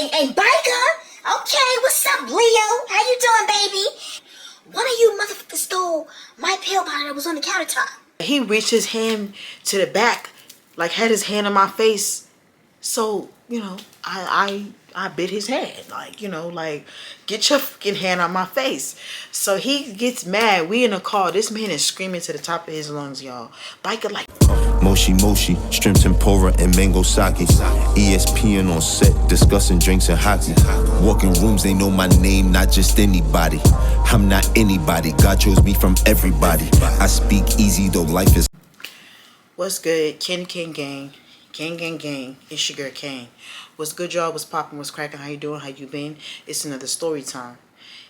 And Biker? Okay, what's up, Leo? How you doing, baby? One of you motherfuckers stole my pill powder that was on the countertop. He reached his hand to the back, like had his hand on my face. So, you know, I bit his hand, like, you know, like, get your fucking hand on my face. So he gets mad. We in a car. This man is screaming to the top of his lungs, y'all. Biker like Moshi Moshi, shrimp tempura and mango sake. ESPN on set, discussing drinks and hockey. Walking rooms, they know my name, not just anybody. I'm not anybody, God chose me from everybody. I speak easy though life is. What's good, Ken gang? Gang. It's your girl Kane. What's good, y'all? What's poppin'? What's cracking? How you doing? How you been? It's another story time.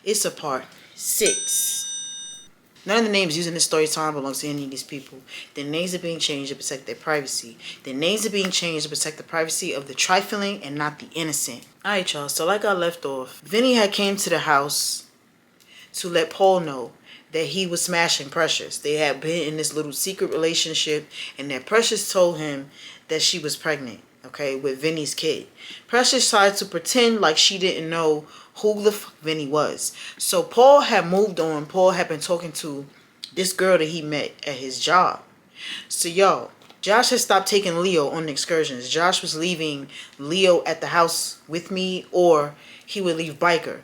It's a part 6. None of the names used in this story time belongs to any of these people. Their names are being changed to protect their privacy. Their names are being changed to protect the privacy of the trifling and not the innocent. Alright, y'all. So like I left off, Vinny had came to the house to let Paul know that he was smashing Precious. They had been in this little secret relationship, and that Precious told him that she was pregnant, okay, with Vinny's kid. Precious tried to pretend like she didn't know who the fuck Vinny was. So Paul had moved on. Paul had been talking to this girl that he met at his job. So y'all, Josh had stopped taking Leo on excursions. Josh was leaving Leo at the house with me, or he would leave Biker.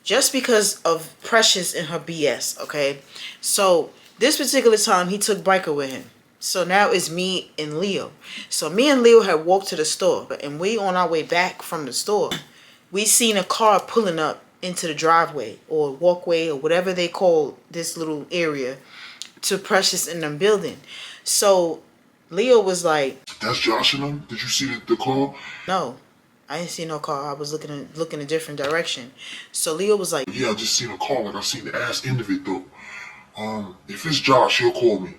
Just because of Precious and her BS, okay? So this particular time, he took Biker with him. So now it's me and Leo. So me and Leo had walked to the store, and we on our way back from the store, we seen a car pulling up into the driveway or walkway or whatever they call this little area to Precious in them building. So Leo was like, "That's Josh and them? Did you see the car?" No, I didn't see no car. I was looking a different direction. So Leo was like, "Yeah, I just seen a car. Like I seen the ass end of it though. If it's Josh, he'll call me."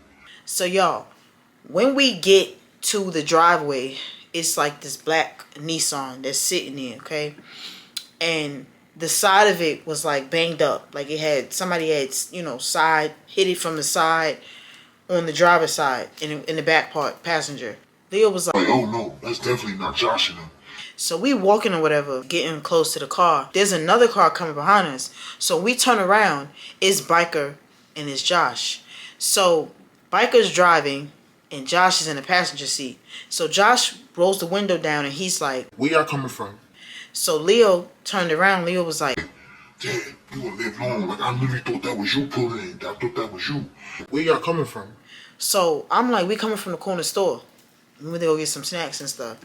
So y'all, when we get to the driveway, it's like this black Nissan that's sitting there, okay? And the side of it was like banged up. Like somebody had, you know, hit it from the side on the driver's side in the back part, passenger. Leo was like, "Oh no, that's definitely not Josh and them." So we walking or whatever, getting close to the car. There's another car coming behind us. So we turn around, it's Biker and it's Josh. So Biker's driving and Josh is in the passenger seat. So Josh rolls the window down and he's like, "Where y'all coming from?" So Leo turned around. Leo was like, "Damn, you gonna live long. Like I literally thought that was you pulling in. I thought that was you. Where y'all coming from?" So I'm like, we coming from the corner store. We went to go get some snacks and stuff.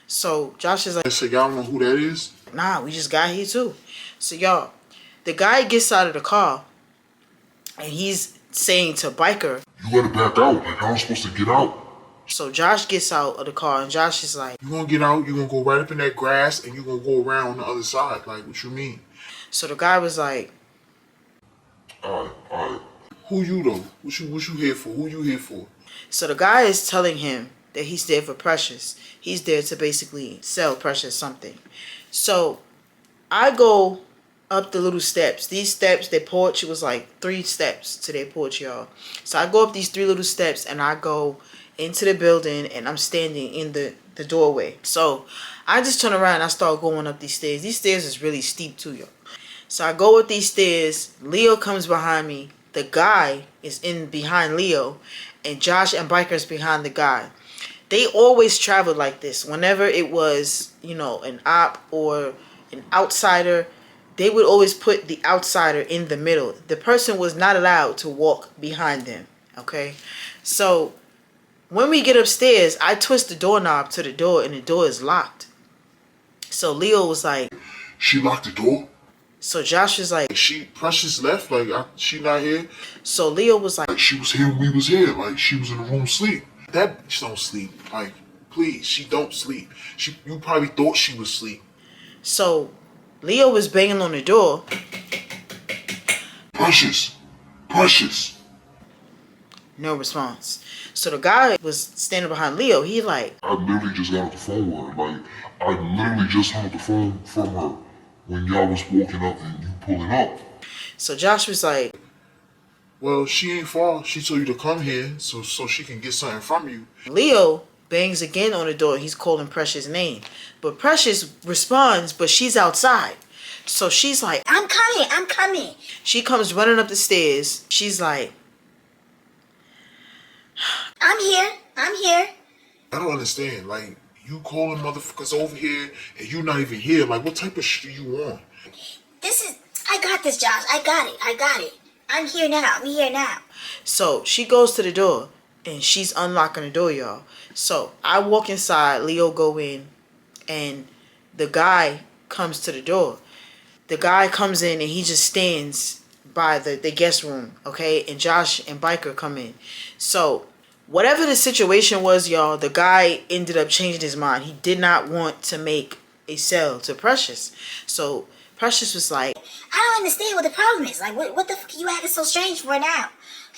So Josh is like, "So y'all don't know who that is?" "Nah, we just got here too." So y'all, the guy gets out of the car and he's saying to Biker, "You gotta back out. Like how am I supposed to get out?" So Josh gets out of the car and Josh is like, "You gonna get out, you gonna go right up in that grass and you gonna go around on the other side. Like what you mean?" So the guy was like, Alright. Who you though? What you here for? Who you here for? So the guy is telling him that he's there for Precious. He's there to basically sell Precious something. So I go up the little steps. These steps, their porch, it was like 3 steps to their porch, y'all. So I go up these 3 little steps and I go into the building and I'm standing in the doorway. So I just turn around and I start going up these stairs. These stairs is really steep too, y'all. So I go up these stairs. Leo comes behind me. The guy is in behind Leo. And Josh and Biker's behind the guy. They always traveled like this. Whenever it was, you know, an op or an outsider, they would always put the outsider in the middle. The person was not allowed to walk behind them, okay? So when we get upstairs, I twist the doorknob to the door and the door is locked. So Leo was like, "She locked the door?" So Josh was like, Precious left? Like she not here?" So Leo was like, "She was here when we was here. Like she was in the room sleep." "That bitch don't sleep. Like please, she don't sleep. You probably thought she was asleep." So Leo was banging on the door. Precious. No response. So the guy was standing behind Leo. He like, "I literally just got off the phone with her. Like I literally just hung up the phone from her when y'all was walking up and you pulling up." So Josh was like, "Well, she ain't far. She told you to come here so she can get something from you." Leo bangs again on the door. He's calling Precious' name. But Precious responds, but she's outside. So she's like, I'm coming, I'm coming. she comes running up the stairs. She's like, I'm here, I'm here. I don't understand. Like, you calling motherfuckers over here and you not even here. Like, what type of shit do you want? I got this, Josh. I got it. I'm here now. so she goes to the door and she's unlocking the door, y'all. So I walk inside, Leo go in, and the guy comes to the door. The guy comes in and he just stands by the guest room, okay? And Josh and Biker come in. So whatever the situation was, y'all, the guy ended up changing his mind. He did not want to make a sale to Precious. So Precious was like, I don't understand what the problem is. Like, what the fuck are you acting so strange for now?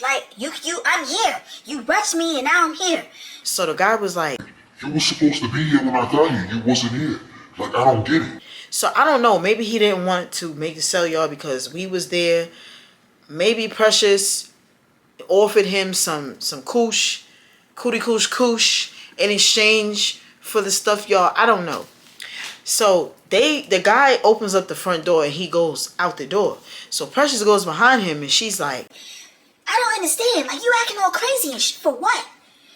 Like, I'm here. You rushed me and now I'm here. so the guy was like, You was supposed to be here when I got here. You wasn't here. Like, I don't get it. so I don't know. Maybe he didn't want to make the sale, y'all, because we was there. Maybe Precious offered him some cootie kush in exchange for the stuff, y'all. I don't know. So the guy opens up the front door and he goes out the door. So Precious goes behind him and she's like, I don't understand. Like, you acting all crazy and shit. For what?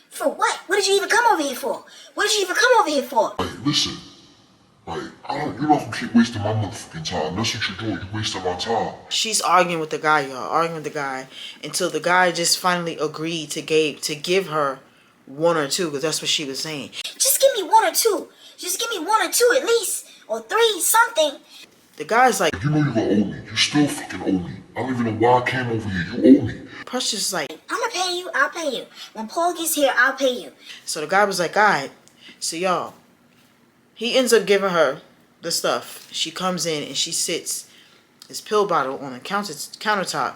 For what? What did you even come over here for? What did you even come over here for? Like, listen. Like, you're not gonna keep wasting my motherfucking time. That's what you're doing. You're wasting my time. she's arguing with the guy, y'all, arguing with the guy until the guy just finally agreed to give her one or two, because that's what she was saying. Just give me one or two. Just give me one or two at least. Or three, something. The guy's like, You know you're gonna owe me. You still fucking owe me. I don't even know why I came over here. You owe me. Precious is like, I'm gonna pay you. I'll pay you. When Paul gets here, I'll pay you. so the guy was like, all right. So y'all, he ends up giving her the stuff. She comes in and she sits this pill bottle on the countertop.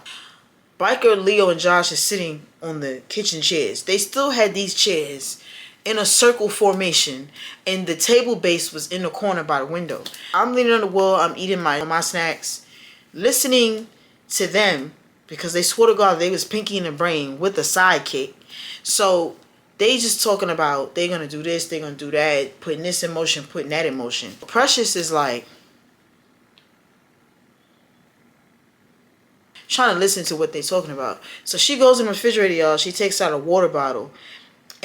Biker, Leo, and Josh is sitting on the kitchen chairs. They still had these chairs in a circle formation, and the table base was in the corner by the window. I'm leaning on the wall. I'm eating my snacks, listening to them, because they swore to God they was Pinky in the Brain with a sidekick. So they just talking about they're gonna do this, they're gonna do that, putting this in motion, putting that in motion. Precious is like trying to listen to what they're talking about. So she goes in the refrigerator, y'all. She takes out a water bottle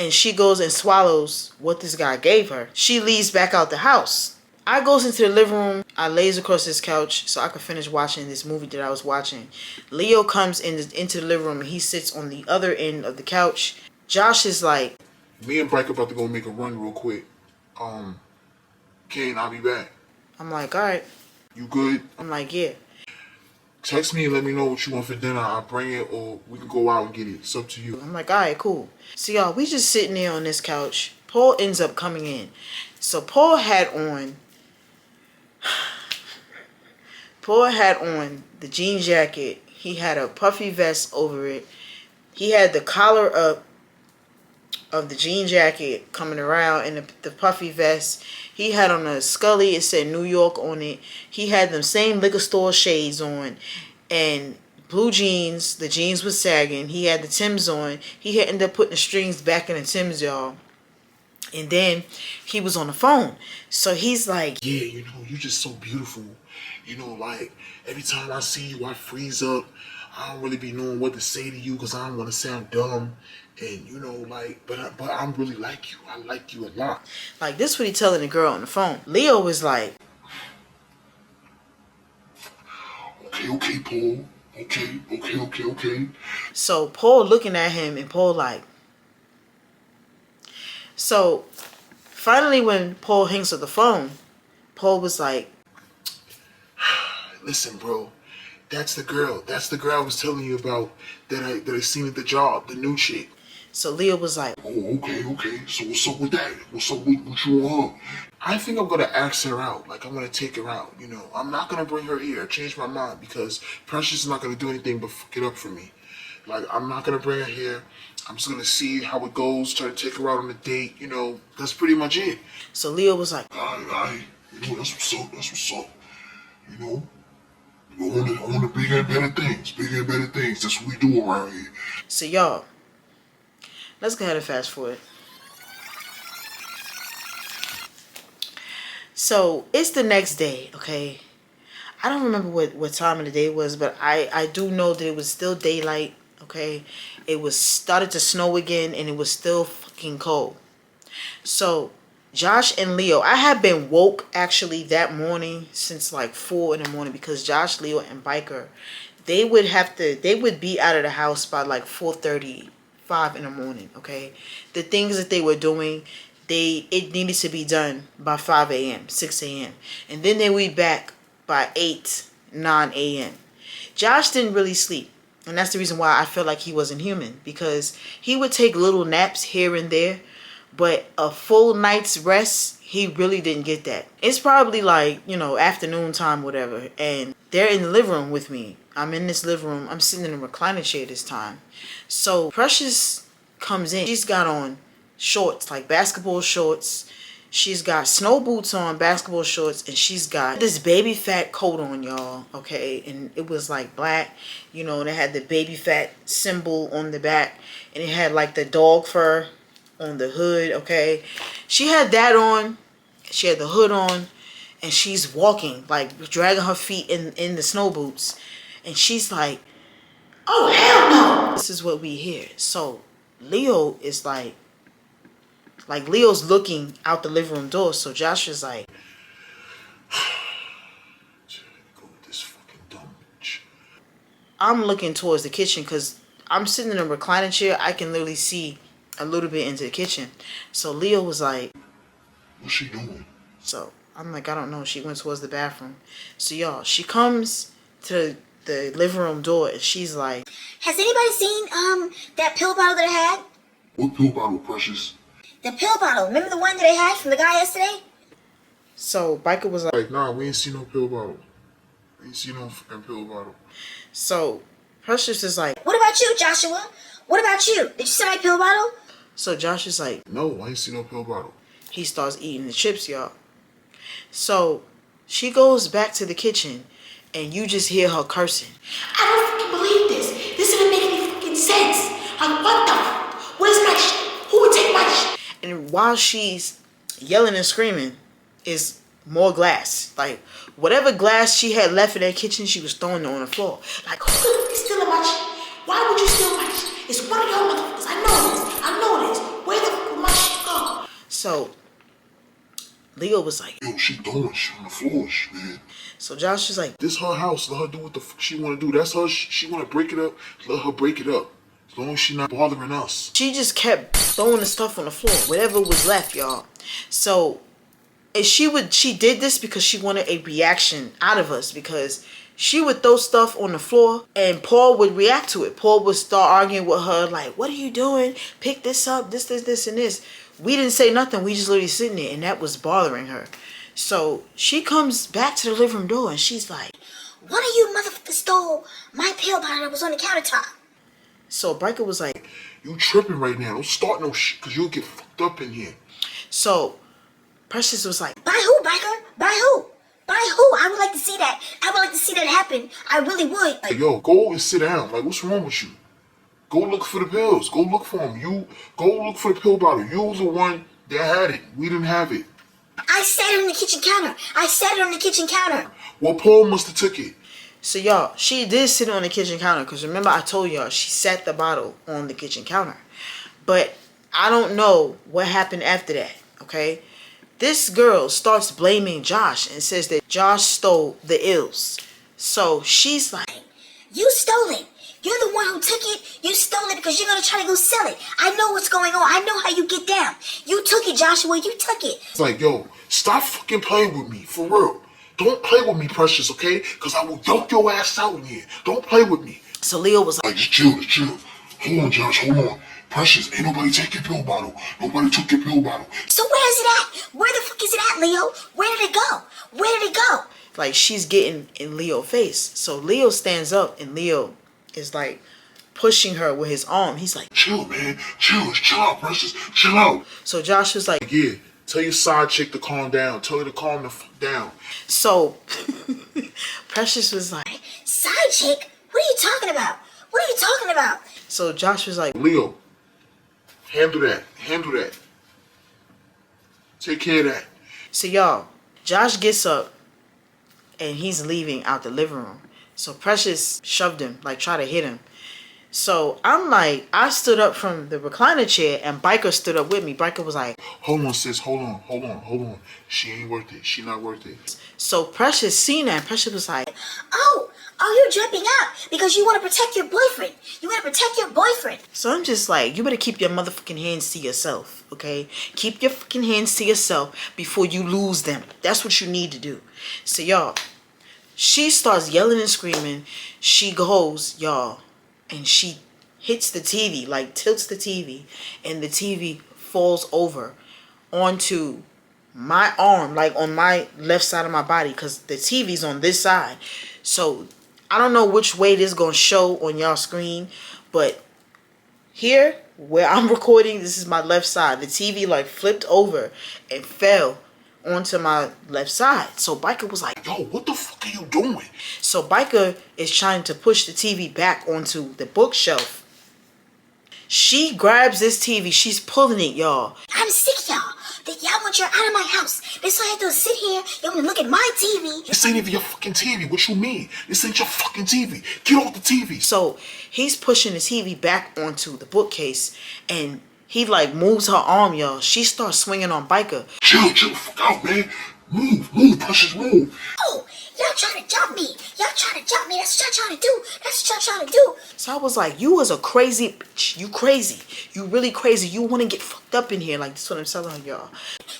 and she goes and swallows what this guy gave her. She leaves back out the house. I goes into the living room. I lays across this couch so I could finish watching this movie that I was watching. Leo comes into the living room and he sits on the other end of the couch. Josh is like, Me and Bryke about to go make a run real quick. Kane, I'll be back. I'm like, all right. You good? I'm like, yeah. Text me and let me know what you want for dinner. I'll bring it, or we can go out and get it. It's up to you. I'm like, all right, cool. So y'all, we just sitting there on this couch. Paul ends up coming in. So Paul had on the jean jacket. He had a puffy vest over it. He had the collar up of the jean jacket coming around and the puffy vest. He had on a Scully. It said New York on it. He had them same liquor store shades on and blue jeans. The jeans was sagging. He had the Timbs on. He had ended up putting the strings back in the Timbs, y'all. And then he was on the phone. So he's like, Yeah, you know, you're just so beautiful. You know, like, every time I see you, I freeze up. I don't really be knowing what to say to you because I don't want to sound dumb. And, you know, like, but I'm really like you. I like you a lot. Like, this what he telling the girl on the phone. Leo was like, Okay, Paul. Okay. so Paul looking at him and Paul like. So finally when Paul hangs up the phone, Paul was like, Listen, bro. That's the girl. That's the girl I was telling you about that I seen at the job, the new chick. so Leo was like, Oh, okay. So what's up with that? What's up with what you want? I think I'm gonna ask her out. Like, I'm gonna take her out. You know, I'm not gonna bring her here. I changed my mind because Precious is not gonna do anything but fuck it up for me. Like, I'm not gonna bring her here. I'm just gonna see how it goes. Try to take her out on a date. You know, that's pretty much it. so Leo was like, I you know, that's what's up. You know, I want to bigger and better things. That's what we do around here. so y'all, let's go ahead and fast forward. So it's the next day, okay? I don't remember what time of the day it was, but I do know that it was still daylight, okay? It was started to snow again, and it was still fucking cold. So Josh and Leo, I had been woke actually that morning since like 4 in the morning, because Josh, Leo, and Biker, they would be out of the house by like 4:30, 5 in the morning, okay? The things that they were doing, it needed to be done by 5 a.m., 6 a.m. And then they would be back by 8, 9 a.m. Josh didn't really sleep. And that's the reason why I felt like he wasn't human, because he would take little naps here and there, but a full night's rest, he really didn't get that. It's probably like, afternoon time, whatever, and they're in the living room with me. I'm in this living room. I'm sitting in a recliner chair this time. So Precious comes in. She's got on shorts, like basketball shorts. She's got snow boots on, basketball shorts, and she's got this baby fat coat on, y'all, okay? And it was like black, and it had the baby fat symbol on the back, and it had like the dog fur on the hood, okay? She had that on. She had the hood on, and she's walking, like dragging her feet in the snow boots, and she's like, "Oh hell no!" This is what we hear. So Leo is like Leo's looking out the living room door. So Josh is like, Go with this fucking dumb bitch. I'm looking towards the kitchen because I'm sitting in a recliner chair. I can literally see a little bit into the kitchen. So Leo was like, What's she doing? so I'm like, I don't know. She went towards the bathroom. So y'all, she comes to the living room door and she's like, Has anybody seen that pill bottle that I had? What pill bottle, Precious? The pill bottle. Remember the one that I had from the guy yesterday? so Biker was like, Nah, we ain't seen no pill bottle. We ain't seen no fucking pill bottle. so Precious is like, What about you, Joshua? What about you? Did you see my pill bottle? so Josh is like, No, I ain't seen no pill bottle. he starts eating the chips, y'all. So she goes back to the kitchen and you just hear her cursing. I don't fucking believe this. This doesn't make any fucking sense. Like, what the where's my shit? Who would take my shit? And while she's yelling and screaming is more glass. Like, whatever glass she had left in that kitchen, she was throwing it on the floor. Like, who the fuck is stealing my shit? Why would you steal my shit? It's one of y'all motherfuckers. I know this. I know this. Where the fuck would my shit go? So Leo was like, Yo, she throwing shit on the floor, man. so Josh is like, This her house. Let her do what the fuck she want to do. That's her. She want to break it up. Let her break it up. As long as she not bothering us. she just kept throwing the stuff on the floor, whatever was left, y'all. So she did this because she wanted a reaction out of us, because she would throw stuff on the floor and Paul would react to it. Paul would start arguing with her like, what are you doing? Pick this up, this, and this. We didn't say nothing. We just literally sitting there, and that was bothering her. So she comes back to the living room door and she's like, One of you motherfuckers stole my pill bottle that was on the countertop. so Biker was like, You tripping right now. Don't start no shit, because you'll get fucked up in here. so Precious was like, By who, Biker? By who? By who? I would like to see that. I would like to see that happen. I really would. Like, yo, go and sit down. Like, what's wrong with you? Go look for the pills. Go look for them. You go look for the pill bottle. You was the one that had it. We didn't have it. I sat it on the kitchen counter. I sat it on the kitchen counter. Well, Paul must have took it. so y'all, she did sit on the kitchen counter, because remember I told y'all she sat the bottle on the kitchen counter. But I don't know what happened after that, okay? This girl starts blaming Josh and says that Josh stole the ills. So she's like, You stole it. You're the one who took it. You stole it because you're going to try to go sell it. I know what's going on. I know how you get down. You took it, Joshua. You took it. It's like, yo, stop fucking playing with me. For real. Don't play with me, Precious, okay? Because I will yoke your ass out in here. Don't play with me. so Leo was like, Like, just chill, just chill. Hold on, Josh, hold on. Precious, ain't nobody take your pill bottle. Nobody took your pill bottle. So where is it at? Where the fuck is it at, Leo? Where did it go? Where did it go? like she's getting in Leo's face. So Leo stands up and Leo is like pushing her with his arm. He's like, Chill, man. Chill. Chill out, Precious. Chill out. so Josh was like, Yeah, tell your side chick to calm down. Tell her to calm the fuck down. so Precious was like, Side chick? What are you talking about? What are you talking about? so Josh was like, Leo, handle that. Handle that. Take care of that. so y'all, Josh gets up and he's leaving out the living room. So Precious shoved him, like try to hit him. So I'm like, I stood up from the recliner chair and Biker stood up with me. Biker was like, hold on, sis, hold on. She ain't worth it. She not worth it. so Precious seen that. Precious was like, Oh, you're jumping out because you want to protect your boyfriend. You want to protect your boyfriend. so I'm just like, you better keep your motherfucking hands to yourself, okay? Keep your fucking hands to yourself before you lose them. That's what you need to do. So y'all, she starts yelling and screaming. She goes, y'all, and she hits the TV, like tilts the TV, and the TV falls over onto my arm, like on my left side of my body, because the TV's on this side. So I don't know which way this is going to show on y'all screen, but here where I'm recording, this is my left side. The TV like flipped over and fell onto my left side. So Biker was like, Yo, what the fuck are you doing? so Biker is trying to push the TV back onto the bookshelf. She grabs this TV. She's pulling it, y'all. I'm sick of y'all. That y'all want you out of my house. That's why I have to sit here. Y'all want to look at my TV. This ain't even your fucking TV. What you mean? This ain't your fucking TV. Get off the TV. So he's pushing the TV back onto the bookcase, and he like moves her arm, y'all. She starts swinging on Biker. Chill the fuck out, man. Move, Precious, move. Oh, y'all trying to jump me. Y'all trying to jump me. That's what y'all trying to do. That's what y'all trying to do. So I was like, you was a crazy bitch. You crazy. You really crazy. You want to get fucked up in here. Like, that's what I'm telling y'all.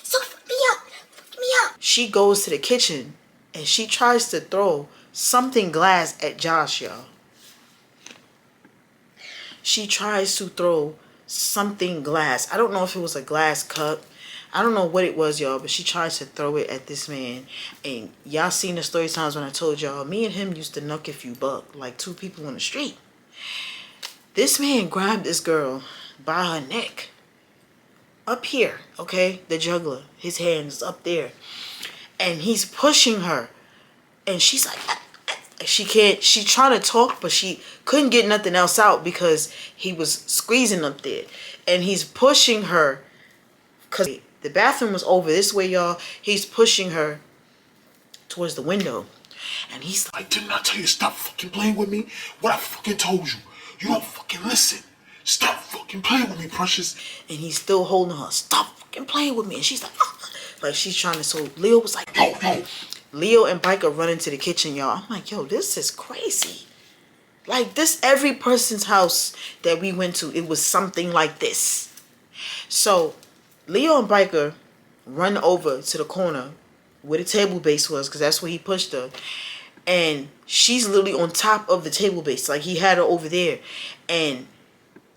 So fuck me up. Fuck me up. She goes to the kitchen, and she tries to throw something glass at Josh, y'all. She tries to throw something glass. I don't know if it was a glass cup. I don't know what it was, y'all, but she tries to throw it at this man. And y'all seen the story times when I told y'all, me and him used to knock if you buck, like two people in the street. This man grabbed this girl by her neck. Up here, okay? The juggler. His hands up there. And he's pushing her. And she's like, she can't, she trying to talk, but she couldn't get nothing else out because he was squeezing up there. And he's pushing her because the bathroom was over this way, y'all. He's pushing her towards the window. And he's like, I did not tell you to stop fucking playing with me. What I fucking told you. You don't fucking listen. Stop fucking playing with me, Precious. and he's still holding her. Stop fucking playing with me. And she's like, ah. Like she's trying to, so Leo was like, Yo. Leo and Biker run into the kitchen, y'all. I'm like, yo, this is crazy. Like this, every person's house that we went to, it was something like this. So Leo and Biker run over to the corner where the table base was, because that's where he pushed her. And she's literally on top of the table base. Like he had her over there. And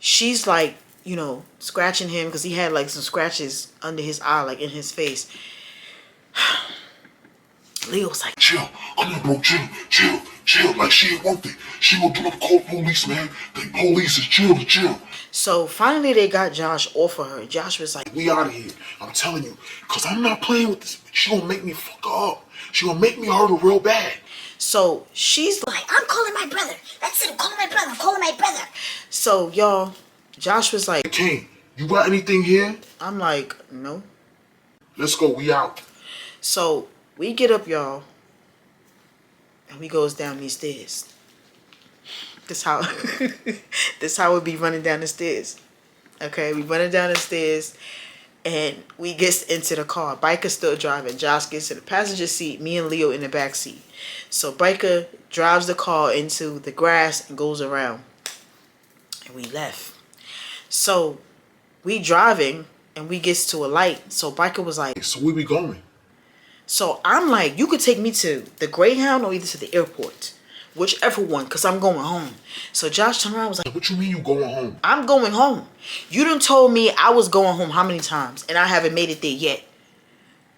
she's like, you know, scratching him because he had like some scratches under his eye, like in his face. Leo's like, Chill. Come on, bro. Chill. Like she ain't worth it. She gonna get up and call the police, man. The police is chill. so finally they got Josh off of her. Josh was like, We out of here. I'm telling you. Because I'm not playing with this. She gonna make me fuck her up. She gonna make me hurt her real bad. so she's like, Like, I'm calling my brother. That's it. I'm calling my brother. so y'all, Josh was like, King, you got anything here? I'm like, no. Let's go. We out. So we get up, y'all, and we goes down these stairs. This how this how we be running down the stairs. Okay, we running down the stairs, and we gets into the car. Biker still driving. Josh gets in the passenger seat. Me and Leo in the back seat. So Biker drives the car into the grass and goes around, and we left. So we driving, and we gets to a light. So Biker was like, So where we going? so I'm like, you could take me to the Greyhound or either to the airport. Whichever one, because I'm going home. So Josh turned around and was like, What you mean you going home? I'm going home. You done told me I was going home how many times? And I haven't made it there yet.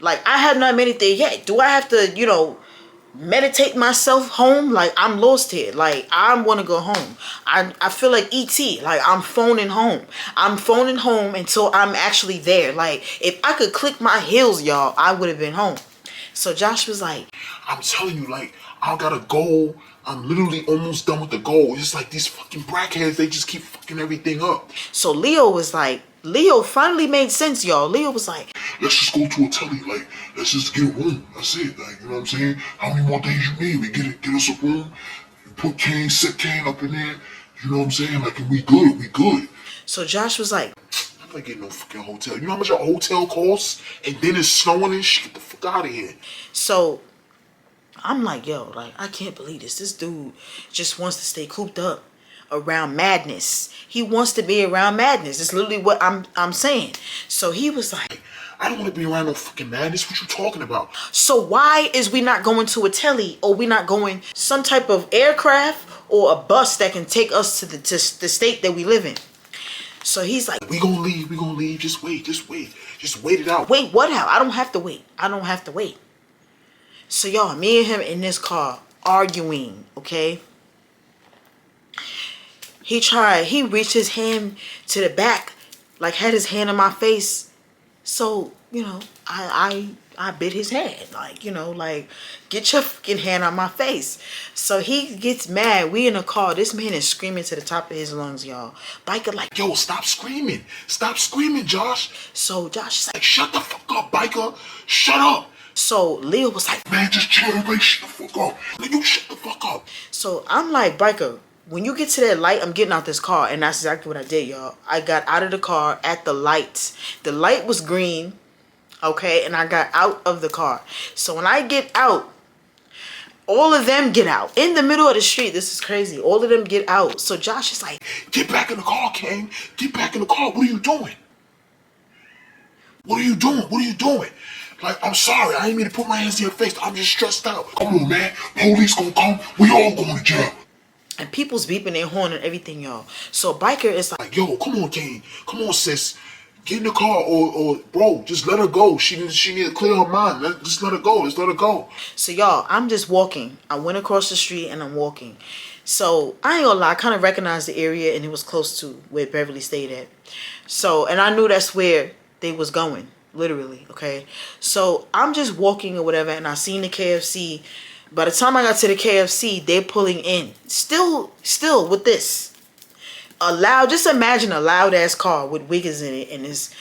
Like, I have not made it there yet. Do I have to, you know, meditate myself home? Like, I'm lost here. Like, I want to go home. I feel like E.T. Like, I'm phoning home. I'm phoning home until I'm actually there. Like, if I could click my heels, y'all, I would have been home. So Josh was like, I'm telling you, like, I got a goal. I'm literally almost done with the goal. It's just like these fucking brackheads, they just keep fucking everything up. so Leo was like, Leo finally made sense, y'all. Leo was like, let's just go to a telly, like, let's just get a room. That's it. Like, you know what I'm saying? How many more days you need? We get us a room, put Kane, set Kane up in there. You know what I'm saying? Like, we good. so Josh was like, I'm not getting no fucking hotel. You know how much a hotel costs? And then it's snowing and shit. Get the fuck out of here. so I'm like, yo, like, I can't believe this. This dude just wants to stay cooped up around madness. He wants to be around madness. It's literally what I'm saying. So he was like, I don't want to be around no fucking madness. What you talking about? so why is we not going to a telly, or we not going some type of aircraft or a bus that can take us to the state that we live in? So he's like, We gonna leave. Just wait it out. wait, what? How? I don't have to wait. So y'all, me and him in this car arguing, okay? He reached his hand to the back, like had his hand on my face. So, you know, I bit his hand, like, you know, like, get your fucking hand on my face. So he gets mad. We in the car. This man is screaming to the top of his lungs, y'all. Biker like, Yo, stop screaming, Josh. so Josh is like, Like, shut the fuck up, biker. Shut up. so Leo was like, Man, just chill, everybody shut the fuck up. Like, you shut the fuck up. so I'm like, Biker, when you get to that light, I'm getting out this car. And that's exactly what I did, y'all. I got out of the car at the light. The light was green, okay? And I got out of the car. So when I get out, all of them get out. In the middle of the street. This is crazy. All of them get out. So Josh is like, Get back in the car, Kane. Get back in the car. What are you doing? Like, I'm sorry. I ain't mean to put my hands in your face. I'm just stressed out. Come on, man. Police gonna come. We all going to jail. and people's beeping their horn and everything, y'all. So Biker is like, Like, yo, come on, Kane. Come on, sis. Get in the car or bro, just let her go. She need to clear her mind. Just let her go. Just let her go. so y'all, I'm just walking. I went across the street and I'm walking. So I ain't gonna lie, I kind of recognized the area and it was close to where Beverly stayed at. So, and I knew that's where they was going, literally, okay? So I'm just walking or whatever and I seen the KFC. By the time I got to the KFC, they're pulling in. Still with this. Just imagine a loud ass car with Wiggins in it and it's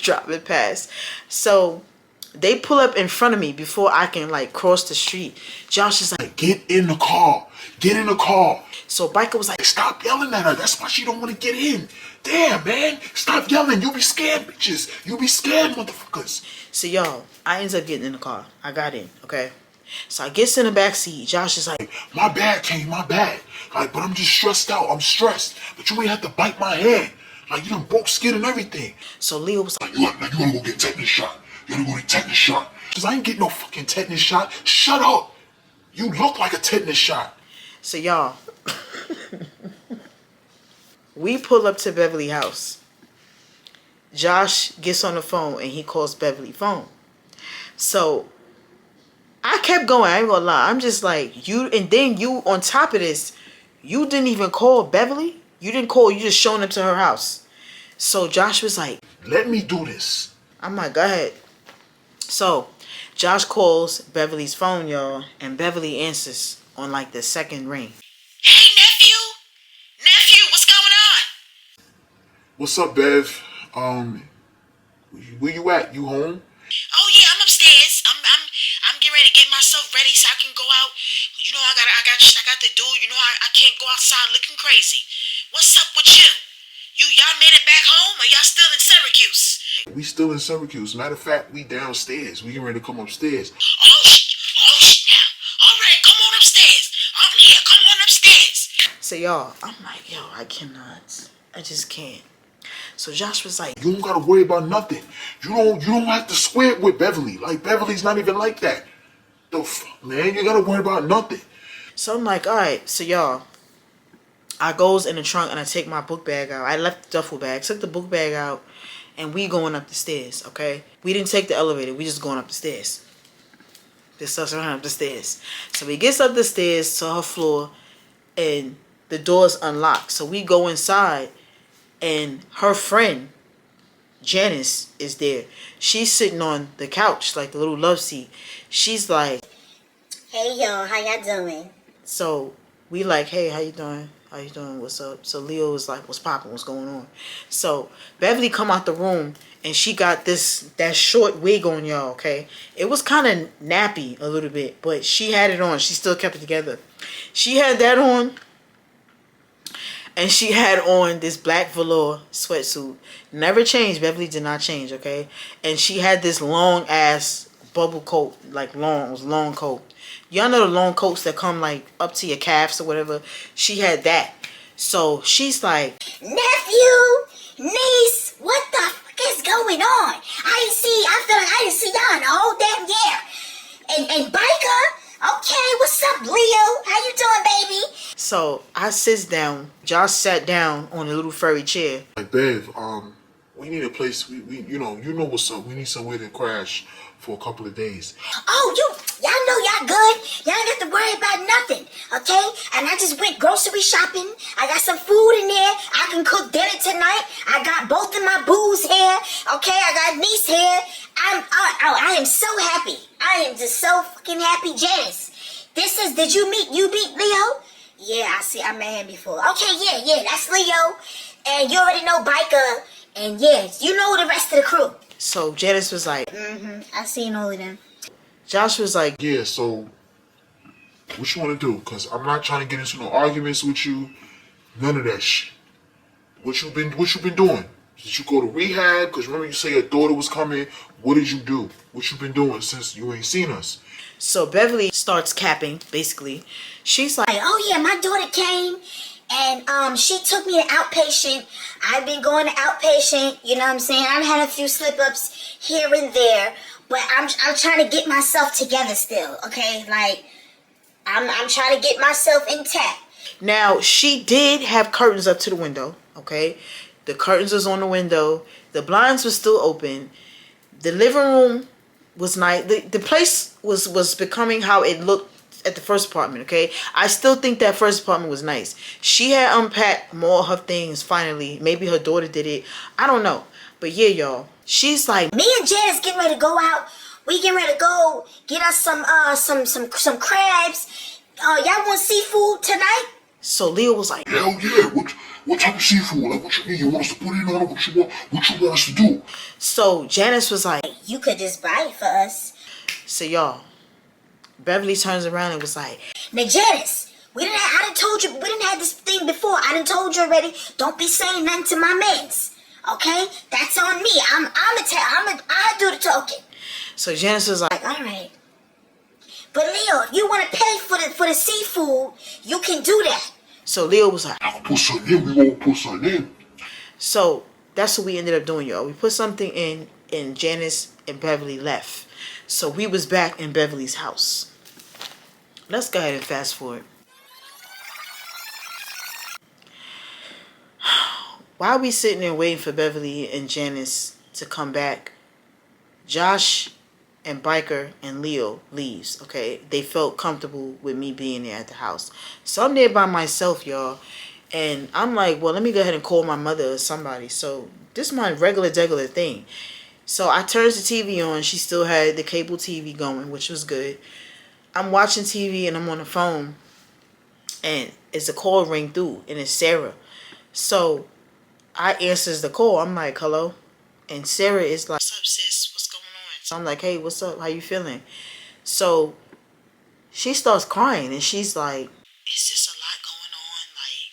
dropping past. So they pull up in front of me before I can like cross the street. Josh is like, Get in the car. Get in the car. so Biker was like, Stop yelling at her. That's why she don't want to get in. Damn, man. Stop yelling. You be scared, bitches. You be scared, motherfuckers. so y'all, I ended up getting in the car. I got in, okay? So I gets in the back seat. Josh is like, My bad, Kane. My bad. Like, but I'm just stressed out. I'm stressed. But you ain't have to bite my hand. Like, you done broke skin and everything. so Leo was like, You gotta go get tetanus shot. You gotta go get tetanus shot. Cause I ain't getting no fucking tetanus shot. Shut up. You look like a tetanus shot. so y'all, we pull up to Beverly house. Josh gets on the phone and he calls Beverly phone. So I kept going. I ain't gonna lie. I'm just like, you, and then you, on top of this, you didn't even call Beverly. You didn't call. You just showing up to her house. So Josh was like, Let me do this. I'm like, go ahead. So Josh calls Beverly's phone, y'all, and Beverly answers on like the second ring. Hey, nephew. Nephew, what's going on? What's up, Bev? Where you at? You home? Oh yeah, I'm upstairs. I'm getting ready to get myself ready so I can go out. You know, I got to do. You know, I can't go outside looking crazy. What's up with you? Y'all made it back home, or y'all still in Syracuse? We still in Syracuse. Matter of fact, we downstairs. We getting ready to come upstairs. Oh shit now. All right, come on upstairs. I'm here. Come on upstairs. So y'all, I'm like, yo, I cannot. I just can't. So Josh was like, You don't gotta worry about nothing. You don't have to square it with Beverly. Like, Beverly's not even like that. The fuck, man, you gotta worry about nothing. so I'm like, all right. So y'all, I goes in the trunk and I take my book bag out. I left the duffel bag, took the book bag out, and we going up the stairs, okay? We didn't take the elevator. We just going up the stairs. This us running up the stairs. So he gets up the stairs to her floor, and the door's unlocked. So we go inside, and her friend, Janice, is there. She's sitting on the couch, like the little love seat. She's like, Hey y'all, how y'all doing? so we like, hey, how you doing? How you doing? What's up? So Leo was like, what's poppin'? What's going on? So Beverly come out the room and she got that short wig on, y'all, okay? It was kind of nappy a little bit, but she had it on. She still kept it together. She had that on, and she had on this black velour sweatsuit. Never changed. Beverly did not change, okay? And she had this long ass bubble coat, like long, it was long coat. Y'all know the long coats that come like up to your calves or whatever. She had that. So she's like, Nephew, niece, what the fuck is going on? I feel like I didn't see y'all in a whole damn year. And Biker, okay, what's up, Leo? How you doing, baby? so I sits down. Josh sat down on a little furry chair. Like, Bev, we need a place. We you know what's up. We need somewhere to crash for a couple of days. Oh, y'all know y'all good. Y'all ain't got to worry about nothing, okay? And I just went grocery shopping. I got some food in there. I can cook dinner tonight. I got both of my boos here, okay? I got niece here. I am so happy. I am just so fucking happy, Janice. Did you meet Leo? Yeah, I met him before. Okay, yeah, that's Leo. And you already know Biker. And yeah, you know the rest of the crew. So Janice was like, I seen all of them. Josh was like, Yeah, so what you want to do? Because I'm not trying to get into no arguments with you. None of that shit. What you been doing? Did you go to rehab? Because remember you say your daughter was coming. What did you do? What you been doing since you ain't seen us? so Beverly starts capping, basically. She's like, Oh yeah, my daughter came and she took me to outpatient. I've been going to outpatient, you know what I'm saying? I've had a few slip-ups here and there, but I'm trying to get myself together still, okay? Like, I'm trying to get myself intact. now she did have curtains up to the window, okay? The curtains was on the window. The blinds were still open. The living room was nice. The place was becoming how it looked at the first apartment, okay? I still think that first apartment was nice. She had unpacked more of her things finally. Maybe her daughter did it. I don't know. But yeah, y'all. She's like, Me and Janice getting ready to go out. We getting ready to go get us some crabs. Y'all want seafood tonight? so Leo was like, Hell yeah! What type of seafood? Like, what you mean? You want us to put in on it? What you want us to do? so Janice was like, You could just buy it for us. so y'all, Beverly turns around and was like, Now, Janice, I done told you, we didn't have this thing before. I done told you already. Don't be saying nothing to my mans. Okay? That's on me. I do the talking. so Janice was like, All right. But Leo, if you want to pay for the seafood, you can do that. so Leo was like, I can put something in. We won't put something in. so that's what we ended up doing, y'all. We put something in, and Janice and Beverly left. So we was back in Beverly's house. Let's go ahead and fast forward. While we sitting there waiting for Beverly and Janice to come back, Josh and Biker and Leo leaves, okay? They felt comfortable with me being there at the house. So I'm there by myself, y'all. And I'm like, well, let me go ahead and call my mother or somebody. So this is my regular thing. So I turns the TV on. She still had the cable TV going, which was good. I'm watching TV and I'm on the phone. And it's a call ring through. And it's Sarah. So I answers the call. I'm like, hello? And Sarah is like, what's up, sis? What's going on? So I'm like, hey, what's up? How you feeling? So she starts crying. And she's like, it's just a lot going on. Like,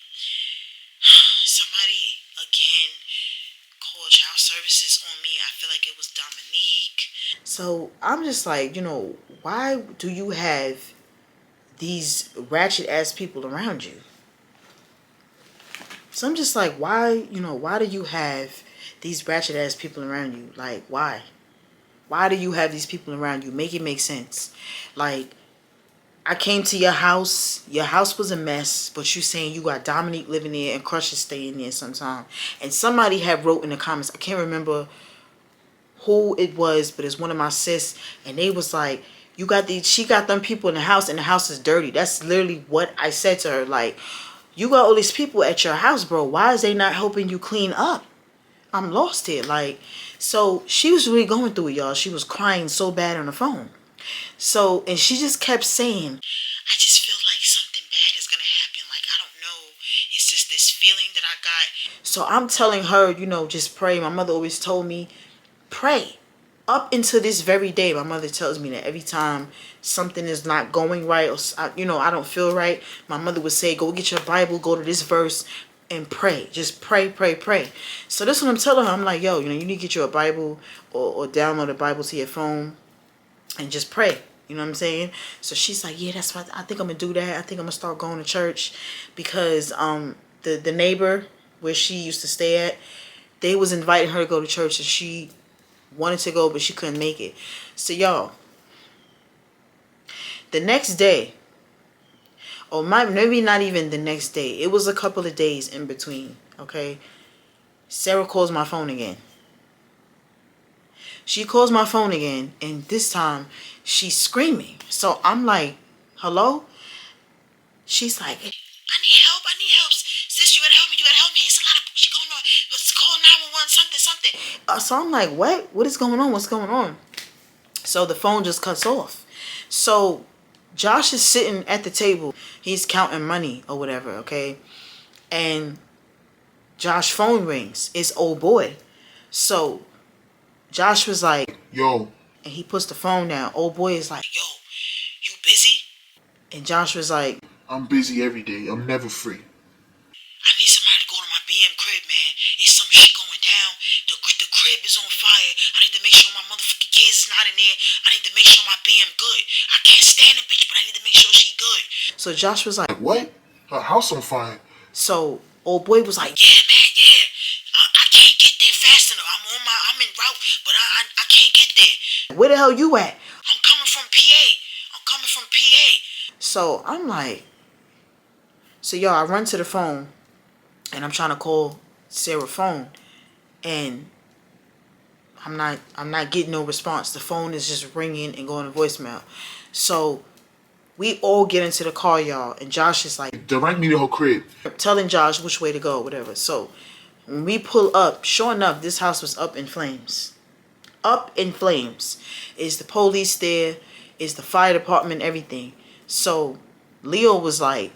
somebody, again, called child services on me. I feel like it was Dominique. So I'm just like, why do you have these ratchet ass people around you? So I'm just like, why do you have these ratchet ass people around you? Like, why? Why do you have these people around you? Make it make sense. Like, I came to your house was a mess, but you saying you got Dominique living there and Crush is staying there sometime. And somebody had wrote in the comments, I can't remember who it was, but it's one of my sis, and they was like, she got them people in the house and the house is dirty. That's literally what I said to her. Like, you got all these people at your house, bro. Why is they not helping you clean up? I'm lost here. Like, so she was really going through it, y'all. She was crying so bad on the phone. So, and she just kept saying, I just feel like something bad is going to happen. Like, I don't know So I'm telling her, you know, just pray. My mother always told me, pray. Up until this very day, my mother tells me that every time something is not going right, or you know, I don't feel right, my mother would say, go get your Bible, go to this verse and pray. Just pray, pray, pray. So that's what I'm telling her. I'm like, yo, you know, you need to get you a Bible, or download a Bible to your phone and just pray. You know what I'm saying? So she's like, yeah, that's what I think I'm gonna do that. I think I'm gonna start going to church, because the neighbor where she used to stay at, they was inviting her to go to church, and she wanted to go, but she couldn't make it. So y'all, the next day, or maybe not even the next day, it was a couple of days in between, okay? Sarah calls my phone again. She calls my phone again, and this time she's screaming. So I'm like, hello? She's like, I need help, I need help. Sis, you gotta help me, you gotta help me. It's a lot of bullshit going on. Let's call 911, something, something. So I'm like, what? What is going on? What's going on? So the phone just cuts off. So Josh is sitting at the table. He's counting money or whatever, okay? And Josh's phone rings. It's old boy. So Josh was like, Yo. And he puts the phone down. Old boy is like, yo, you busy? And Josh was like, I'm busy every day. I'm never free. I need somebody to go to my BM crib, man. It's some shit going down. The crib is on fire. I need to make sure my motherfucking kids is not in there. I need to make sure my BM good. I can't stand the bitch, but I need to make sure she good. So Josh was like, what? Her house on fire? So old boy was like, yeah, man, yeah. I can't get there fast enough. I'm en route, but I can't get there. Where the hell you at? I'm coming from PA. I'm coming from PA. So I'm like, so y'all, I run to the phone, and I'm trying to call Sarah's phone, and I'm not getting no response. The phone is just ringing and going to voicemail. So we all get into the car, y'all, and Josh is like, direct me to her crib. Telling Josh which way to go, whatever. So when we pull up, sure enough, this house was up in flames. Up in flames. Is the police there? Is the fire department, everything. So Leo was like,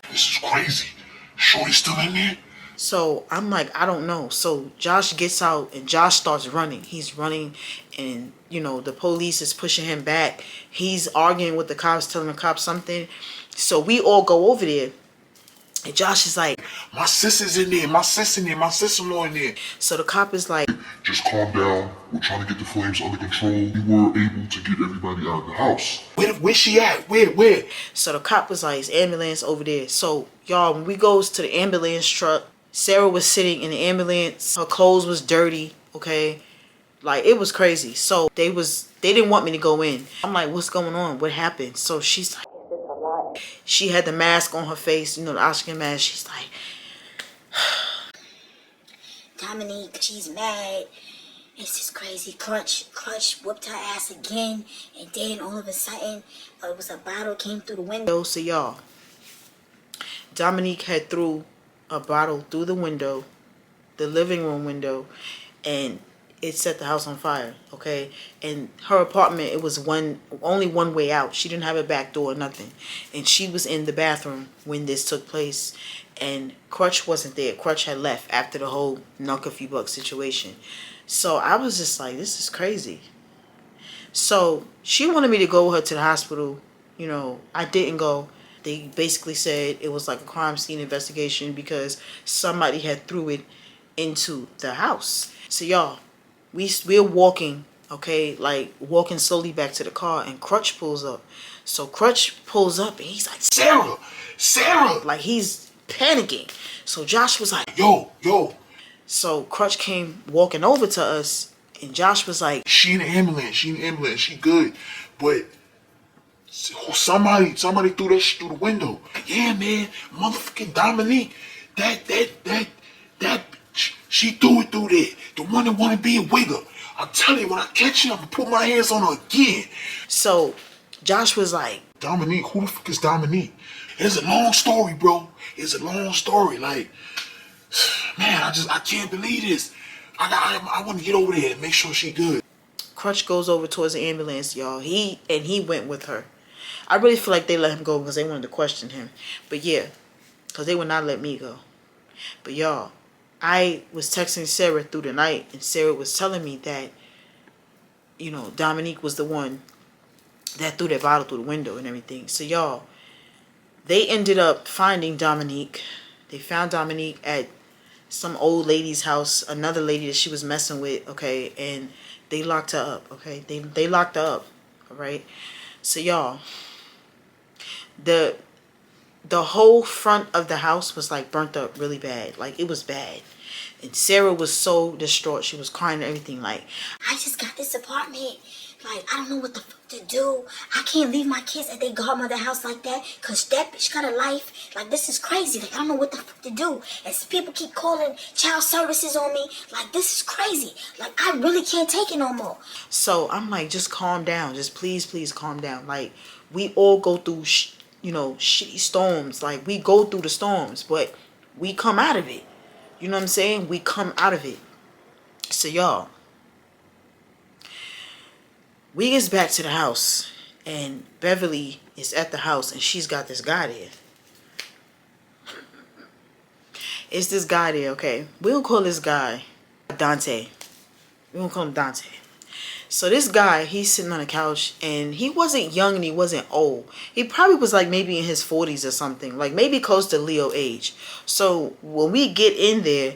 this is crazy. Shorty's still in there? So I'm like, I don't know. So Josh gets out, and Josh starts running. He's running, and you know, the police is pushing him back. He's arguing with the cops, telling the cops something. So we all go over there, and Josh is like, my sister's in there, my sister in there, my sister-in-law in there. So the cop is like, just calm down. We're trying to get the flames under control. We were able to get everybody out of the house. Where's she at? Where? So the cop was like, his ambulance over there. So y'all, when we goes to the ambulance truck, Sarah was sitting in the ambulance. Her clothes was dirty, okay? Like, it was crazy. So they didn't want me to go in. I'm like, what's going on? What happened? So she's like, she had the mask on her face, you know, the oxygen mask. She's like, Dominique, she's mad. It's just crazy. Clutch whooped her ass again, and then all of a sudden, it was a bottle came through the window. So y'all, Dominique had threw a bottle through the window, the living room window, and it set the house on fire, okay? And her apartment, it was only one way out. She didn't have a back door or nothing. And she was in the bathroom when this took place, and Crutch wasn't there. Crutch had left after the whole knock a few bucks situation. So I was just like, this is crazy. So she wanted me to go with her to the hospital. You know, I didn't go. They basically said it was like a crime scene investigation because somebody had threw it into the house. So y'all, we're walking, okay, like walking slowly back to the car, and Crutch pulls up. So Crutch pulls up, and he's like, Sarah! Like, he's panicking. So Josh was like, yo. So Crutch came walking over to us, and Josh was like, she in the ambulance, she good. But somebody threw that shit through the window. Yeah, man, motherfucking Dominique, that she threw it through there. The one that wanna be a wigger. I'm telling you, when I catch you, I'm gonna put my hands on her again. So Josh was like, Dominique, who the fuck is Dominique? It's a long story, bro. It's a long story. Like, man, I can't believe this. I want to get over there and make sure she good. Crutch goes over towards the ambulance, y'all. He went with her. I really feel like they let him go because they wanted to question him. But yeah, because they would not let me go. But y'all, I was texting Sarah through the night, and Sarah was telling me that, Dominique was the one that threw that bottle through the window and everything. So y'all, they ended up finding Dominique. They found Dominique at some old lady's house, another lady that she was messing with, okay, and they locked her up, okay. They locked her up, all right. So y'all, the whole front of the house was like burnt up really bad, like it was bad. And Sarah was so distraught. She was crying and everything. Like, I just got this apartment. Like, I don't know what the fuck to do. I can't leave my kids at their godmother house like that. Because that bitch got a life. Like, this is crazy. Like, I don't know what the fuck to do. And people keep calling child services on me. Like, this is crazy. Like, I really can't take it no more. So I'm like, just calm down. Just please calm down. Like, we all go through, shitty storms. Like, we go through the storms. But we come out of it. You know what I'm saying? We come out of it. So y'all, we gets back to the house, and Beverly is at the house, and she's got this guy there. It's this guy there, okay? We don't call this guy Dante. We don't call him Dante. So this guy, he's sitting on the couch, and he wasn't young and he wasn't old. He probably was like maybe in his 40s or something, like maybe close to Leo age. So when we get in there,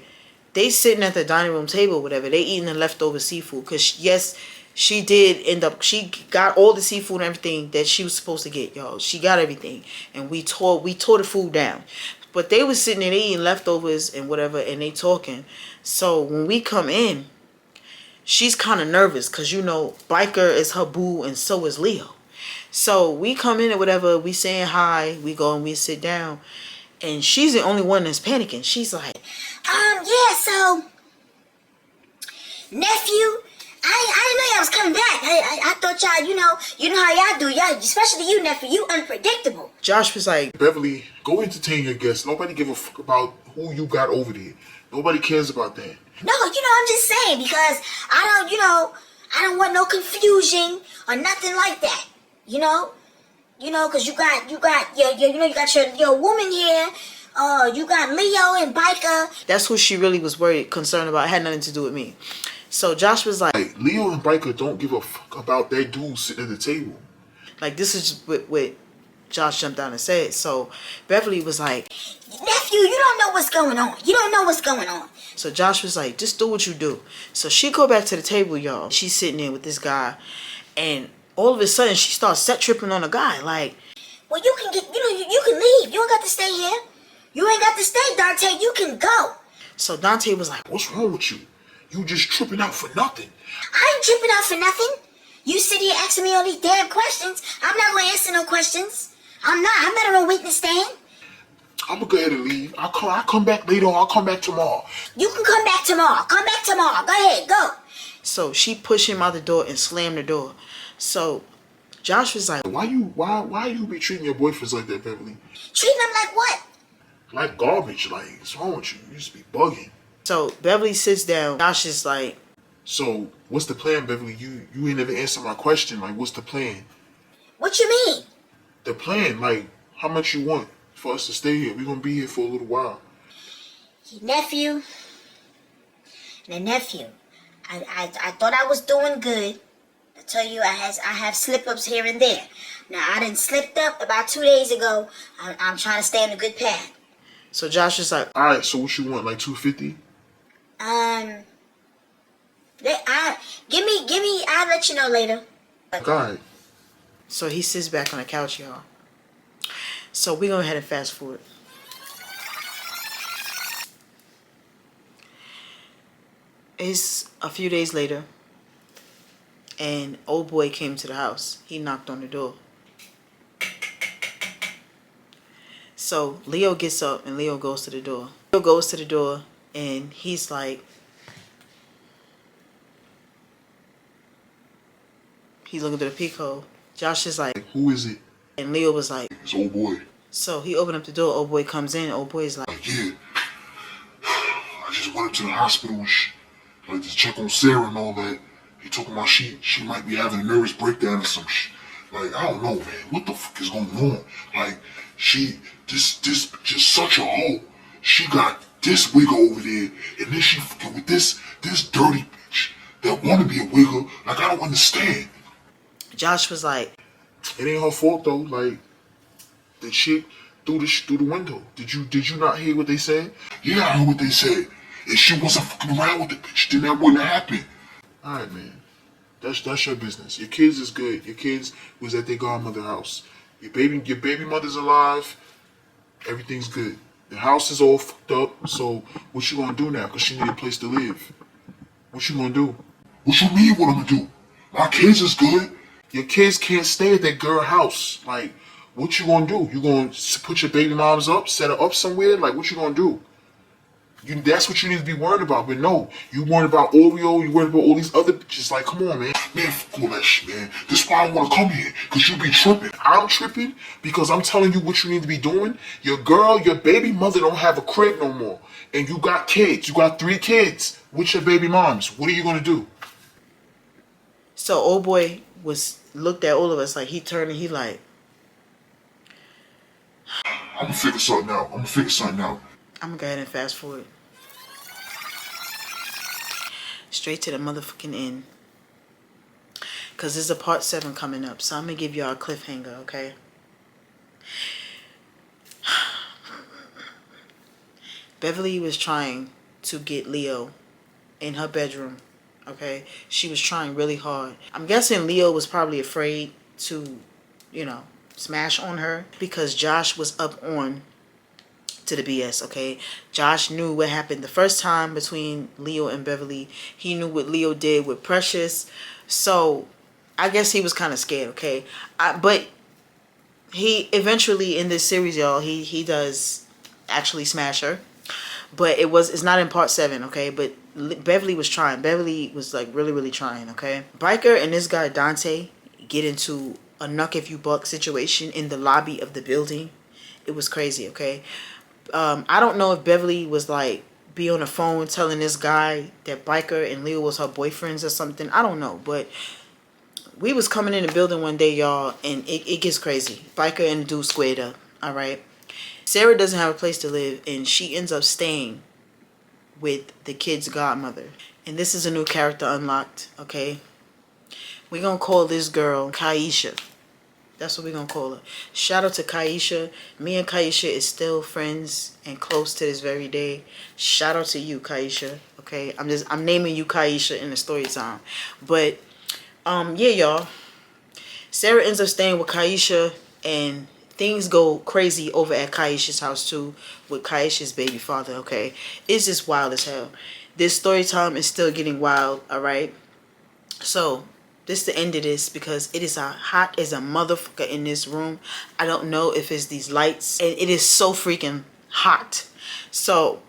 they sitting at the dining room table, whatever. They eating the leftover seafood, because yes, she did end up, she got all the seafood and everything that she was supposed to get, y'all. She got everything, and we tore the food down. But they was sitting there, they eating leftovers and whatever, and they talking. So when we come in, she's kind of nervous because, Biker is her boo and so is Leo. So we come in or whatever, we saying hi, we go and we sit down, and she's the only one that's panicking. She's like, yeah, so, nephew, I didn't know y'all was coming back. I thought y'all, you know how y'all do. Y'all, especially you, nephew, you unpredictable. Josh was like, Beverly, go entertain your guests. Nobody give a fuck about who you got over there. Nobody cares about that. No, I'm just saying, because I don't want no confusion or nothing like that. Because you got your woman here. You got Leo and Biker. that's who she really was concerned about. It had nothing to do with me. So Josh was like, Leo and Biker don't give a fuck about that dude sitting at the table. like, this is what Josh jumped down and said. So Beverly was like, Nephew, you don't know what's going on. You don't know what's going on. so Josh was like, just do what you do. So she go back to the table, y'all. She's sitting there with this guy, and all of a sudden she starts set tripping on a guy. Like, well, you can you can leave. You don't got to stay here. You ain't got to stay, Dante. You can go. so Dante was like, What's wrong with you? You just tripping out for nothing. I ain't tripping out for nothing. You sit here asking me all these damn questions. I'm not going to answer no questions. I'm not on no witness stand. I'm gonna go ahead and leave. I'll come back later on. I'll come back tomorrow. You can come back tomorrow. Come back tomorrow. Go ahead, go. so she pushed him out the door and slammed the door. So Josh was like, Why you be treating your boyfriends like that, Beverly? Treating them like what? Like garbage. Like, what's wrong with you? You just be bugging. so Beverly sits down. Josh is like, So, what's the plan, Beverly? You ain't never answered my question. Like, what's the plan? What you mean? The plan, like, how much you want for us to stay here? We're gonna be here for a little while. Nephew. I thought I was doing good. I tell you, I have slip-ups here and there. Now, I done slipped up about 2 days ago. I'm trying to stay on a good path. so Josh is like, Alright, so what you want, like $250? Give me, I'll let you know later. Alright. so he sits back on the couch, y'all. So we go ahead and fast forward. It's a few days later, and old boy came to the house. He knocked on the door. So Leo gets up and Leo goes to the door. Leo goes to the door and he's like, he's looking through the peephole. Josh is like, Who is it? and Leo was like, It's old boy. so he opened up the door. Old boy comes in. Old boy is like, Yeah. I just went up to the hospital and like to check on Sarah and all that. He told me she might be having a nervous breakdown or some shit. Like, I don't know, man. What the fuck is going on? Like, she just such a hoe. She got this wigger over there, and then she fucking with this dirty bitch that wanna be a wigger. Like, I don't understand. Josh was like, It ain't her fault though. Like the chick through the window. Did you not hear what they said? Yeah, I heard what they said. If she wasn't fucking around with the bitch, then that wouldn't happen. All right, man. That's your business. Your kids is good. Your kids was at their godmother's house. Your baby mother's alive. Everything's good. The house is all fucked up. So what you gonna do now? Cause she need a place to live. What you gonna do? What you mean what I'm gonna do? My kids is good. Your kids can't stay at that girl house. Like, what you gonna do? You gonna put your baby moms up, set her up somewhere? Like, what you gonna do? That's what you need to be worried about. But no, you worried about Oreo, you worried about all these other bitches. Like, come on, man. Man, fuck all that shit, man. This is why I don't wanna come here. Cause you be tripping. I'm tripping because I'm telling you what you need to be doing. Your baby mother don't have a crib no more. And you got kids. You got 3 kids with your baby moms. What are you gonna do? so old boy looked at all of us like, he turned and he like, I'm gonna figure something out. I'm gonna go ahead and fast forward straight to the motherfucking end, cause there's a part 7 coming up. So I'm gonna give y'all a cliffhanger, okay? Beverly was trying to get Leo in her bedroom, okay? She was trying really hard. I'm guessing Leo was probably afraid to, smash on her because Josh was up on to the BS, okay? Josh knew what happened the first time between Leo and Beverly. He knew what Leo did with Precious. So I guess he was kind of scared, okay? But he eventually in this series, y'all, he does actually smash her. But it's not in part 7, okay? But Beverly was trying. Beverly was like really, really trying, okay? Biker and this guy Dante get into a knock if you buck situation in the lobby of the building. It was crazy, okay? I don't know if Beverly was like be on the phone telling this guy that Biker and Leo was her boyfriends or something. I don't know, but we was coming in the building one day, y'all, and it gets crazy. Biker and the dude squared up, all right? Sarah doesn't have a place to live, and she ends up staying with the kid's godmother. And this is a new character unlocked, okay? We're going to call this girl Kaisha. That's what we're going to call her. Shout out to Kaisha. Me and Kaisha is still friends and close to this very day. Shout out to you, Kaisha, okay? I'm naming you Kaisha in the story time. But, yeah, y'all. Sarah ends up staying with Kaisha, and things go crazy over at Kaisha's house too, with Kaisha's baby father, okay? It's just wild as hell. This story time is still getting wild, alright? So, this is the end of this because it is hot as a motherfucker in this room. I don't know if it's these lights, and it is so freaking hot. So,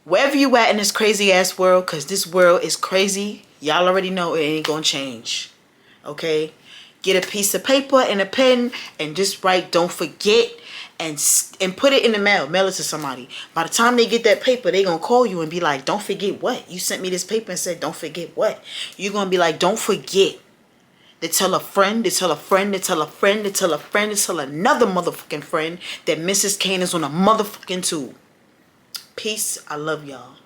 wherever you at in this crazy ass world, because this world is crazy, y'all already know it ain't gonna change, okay? Get a piece of paper and a pen and just write "don't forget" and put it in the mail. Mail it to somebody. By the time they get that paper, they gonna call you and be like, "Don't forget what? You sent me this paper and said don't forget what?" You're gonna be like, "Don't forget." They tell a friend, they tell a friend, they tell a friend, they tell a friend, they tell another motherfucking friend that Mrs. Kane is on a motherfucking tube. Peace. I love y'all.